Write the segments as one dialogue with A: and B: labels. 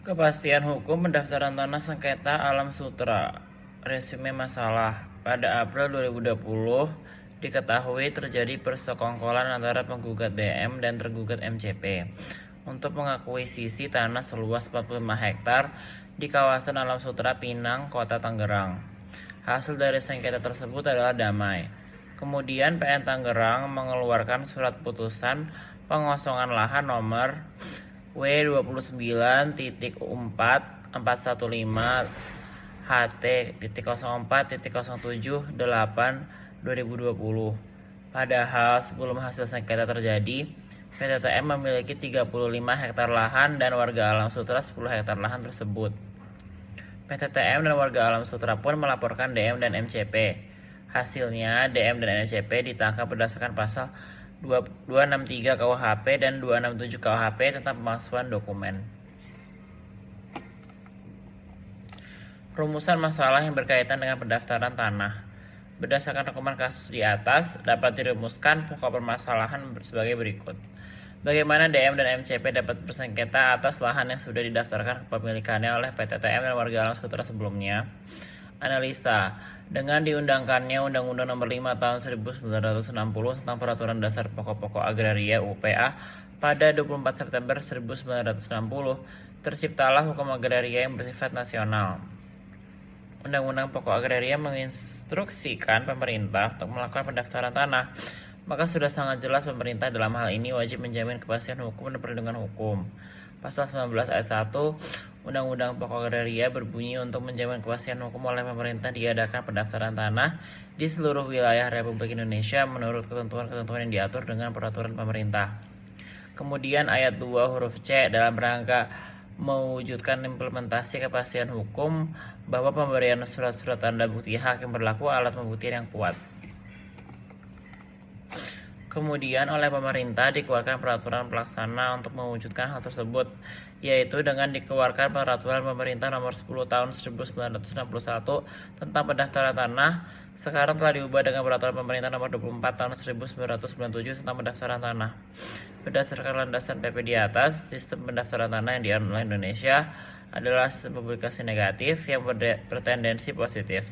A: Kepastian hukum pendaftaran tanah sengketa Alam Sutra. Resume masalah. Pada April 2020, diketahui terjadi persekongkolan antara penggugat DM dan tergugat MCP untuk mengakuisisi tanah seluas 45 hektar di kawasan Alam Sutra Pinang, Kota Tangerang. Hasil dari sengketa tersebut adalah damai. Kemudian PN Tangerang mengeluarkan surat putusan pengosongan lahan nomor W29.415 HT.04.07.8/2020. Padahal sebelum hasil sengketa terjadi, PTTM memiliki 35 hektar lahan dan warga Alam Sutra 10 hektar lahan tersebut. PTTM dan warga Alam Sutra pun melaporkan DM dan MCP. Hasilnya, DM dan MCP ditangkap berdasarkan pasal 263 KUHP dan 267 KUHP tentang pemalsuan dokumen. Rumusan masalah yang berkaitan dengan pendaftaran tanah. Berdasarkan rekaman kasus di atas, dapat dirumuskan pokok permasalahan sebagai berikut. Bagaimana DM dan MCP dapat bersengketa atas lahan yang sudah didaftarkan kepemilikannya oleh PTTM dan warga Alam Sutra sebelumnya? Analisa. Dengan diundangkannya Undang-Undang Nomor 5 Tahun 1960 tentang Peraturan Dasar Pokok-pokok Agraria (UPA) pada 24 September 1960, terciptalah hukum agraria yang bersifat nasional. Undang-Undang Pokok Agraria menginstruksikan pemerintah untuk melakukan pendaftaran tanah, maka sudah sangat jelas pemerintah dalam hal ini wajib menjamin kepastian hukum dan perlindungan hukum. Pasal 19 ayat 1 Undang-Undang Pokok Agraria berbunyi untuk menjamin kepastian hukum oleh pemerintah diadakan pendaftaran tanah di seluruh wilayah Republik Indonesia menurut ketentuan-ketentuan yang diatur dengan peraturan pemerintah. Kemudian ayat 2 huruf C dalam rangka mewujudkan implementasi kepastian hukum bahwa pemberian surat-surat tanda bukti hak yang berlaku alat pembuktian yang kuat. Kemudian oleh pemerintah dikeluarkan peraturan pelaksana untuk mewujudkan hal tersebut, yaitu dengan dikeluarkan peraturan pemerintah nomor 10 tahun 1961 tentang pendaftaran tanah, sekarang telah diubah dengan peraturan pemerintah nomor 24 tahun 1997 tentang pendaftaran tanah. Berdasarkan landasan PP di atas, sistem pendaftaran tanah yang dianut oleh Indonesia adalah sistem publikasi negatif yang bertendensi positif.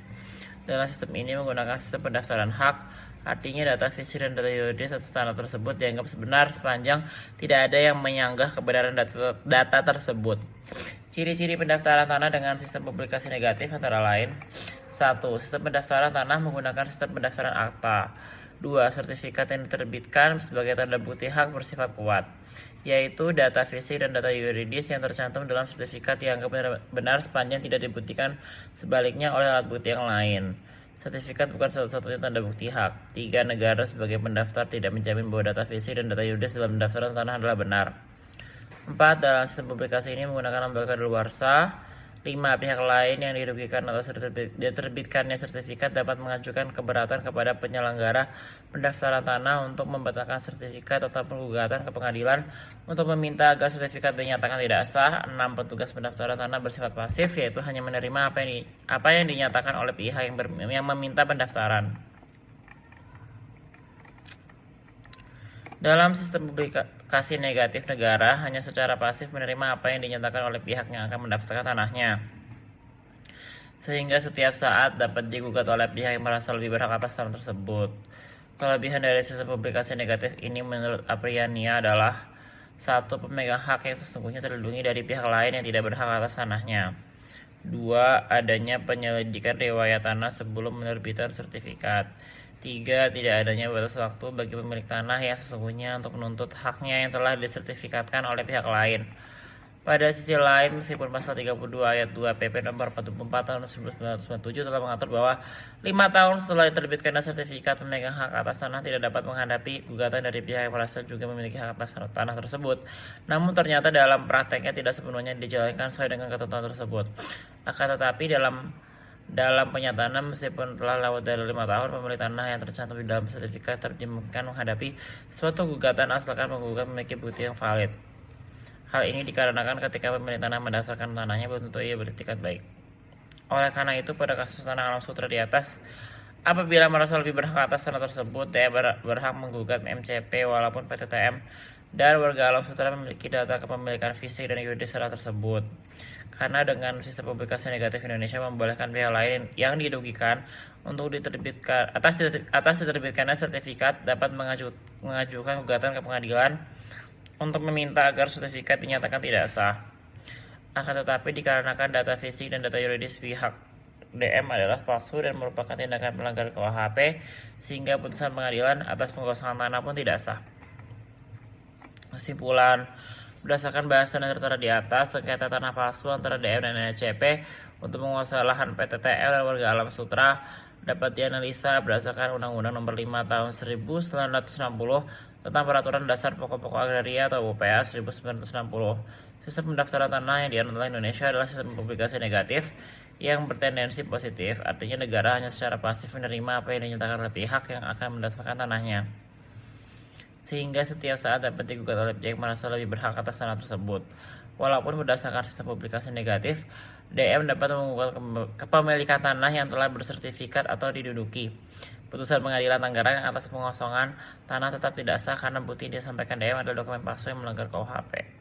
A: Dalam sistem ini menggunakan sistem pendaftaran hak, artinya data fisik dan data yuridis atas tanah tersebut dianggap sebenar sepanjang tidak ada yang menyanggah kebenaran data tersebut. Ciri-ciri pendaftaran tanah dengan sistem publikasi negatif antara lain: 1. Sistem pendaftaran tanah menggunakan sistem pendaftaran akta. 2. Sertifikat yang diterbitkan sebagai tanda bukti hak bersifat kuat, yaitu data fisik dan data yuridis yang tercantum dalam sertifikat dianggap benar sepanjang tidak dibuktikan sebaliknya oleh alat bukti yang lain. Sertifikat bukan satu-satunya tanda bukti hak. 3. Negara sebagai pendaftar tidak menjamin bahwa data fisik dan data yuridis dalam pendaftaran tanah adalah benar. 4. Dalam sistem publikasi ini menggunakan lembaga daluarsa. 5. Pihak lain yang dirugikan atas diterbitkannya sertifikat dapat mengajukan keberatan kepada penyelenggara pendaftaran tanah untuk membatalkan sertifikat atau gugatan ke pengadilan untuk meminta agar sertifikat dinyatakan tidak sah. 6. Petugas pendaftaran tanah bersifat pasif, yaitu hanya menerima apa yang dinyatakan oleh pihak yang meminta pendaftaran. Dalam sistem publikasi negatif, negara hanya secara pasif menerima apa yang dinyatakan oleh pihak yang akan mendaftarkan tanahnya, sehingga setiap saat dapat digugat oleh pihak yang merasa lebih berhak atas tanah tersebut. Kelebihan dari sistem publikasi negatif ini menurut Apriania adalah: 1. Pemegang hak yang sesungguhnya terlindungi dari pihak lain yang tidak berhak atas tanahnya. 2. Adanya penyelidikan riwayat tanah sebelum penerbitan sertifikat. 3. Tidak adanya batas waktu bagi pemilik tanah yang sesungguhnya untuk menuntut haknya yang telah disertifikatkan oleh pihak lain. Pada sisi lain, meskipun pasal 32 ayat 2 PP nomor 44 tahun 1997 telah mengatur bahwa 5 tahun setelah diterbitkan sertifikat, pemegang hak atas tanah tidak dapat menghadapi gugatan dari pihak yang merasa juga memiliki hak atas tanah tersebut. Namun ternyata dalam prakteknya tidak sepenuhnya dijalankan sesuai dengan ketentuan tersebut. Akan tetapi dalam penyataannya, meskipun telah lewat dari 5 tahun, pemilik tanah yang tercantum di dalam sertifikat terjemahkan menghadapi suatu gugatan asalkan penggugat memiliki bukti yang valid. Hal ini dikarenakan ketika pemilik tanah mendasarkan tanahnya belum tentu ia beretikat baik. Oleh karena itu, pada kasus tanah Alam Sutra di atas, apabila merasa lebih berhak atas tanah tersebut, dia berhak menggugat MCP walaupun PTTM dan warga alam sutra memiliki data kepemilikan fisik dan yuridis tanah tersebut. Karena dengan sistem publikasi negatif Indonesia membolehkan pihak lain yang dirugikan untuk diterbitkan atas diterbitkannya sertifikat dapat mengajukan gugatan ke pengadilan untuk meminta agar sertifikat dinyatakan tidak sah. Akan tetapi dikarenakan data fisik dan data yuridis pihak DM adalah palsu dan merupakan tindakan pelanggaran KUHP, sehingga putusan pengadilan atas pengosongan tanah pun tidak sah. Kesimpulan, berdasarkan bahasan yang tertera di atas, sengketa tanah palsu antara DM dan NCP untuk menguasai lahan PTTL dan warga alam sutra dapat dianalisa berdasarkan Undang-Undang Nomor 5 Tahun 1960 tentang Peraturan Dasar Pokok-pokok Agraria atau UPA 1960. Sistem pendaftaran tanah yang dianut oleh Indonesia adalah sistem publikasi negatif yang bertendensi positif, artinya negara hanya secara pasif menerima apa yang dinyatakan oleh pihak yang akan mendaftarkan tanahnya, sehingga setiap saat dapat digugat oleh pihak merasa lebih berhak atas tanah tersebut. Walaupun berdasarkan sistem publikasi negatif, DM dapat menggugat kepemilikan tanah yang telah bersertifikat atau diduduki. Putusan pengadilan Tangerang atas pengosongan tanah tetap tidak sah karena bukti yang disampaikan DM adalah dokumen palsu yang melanggar KUHP.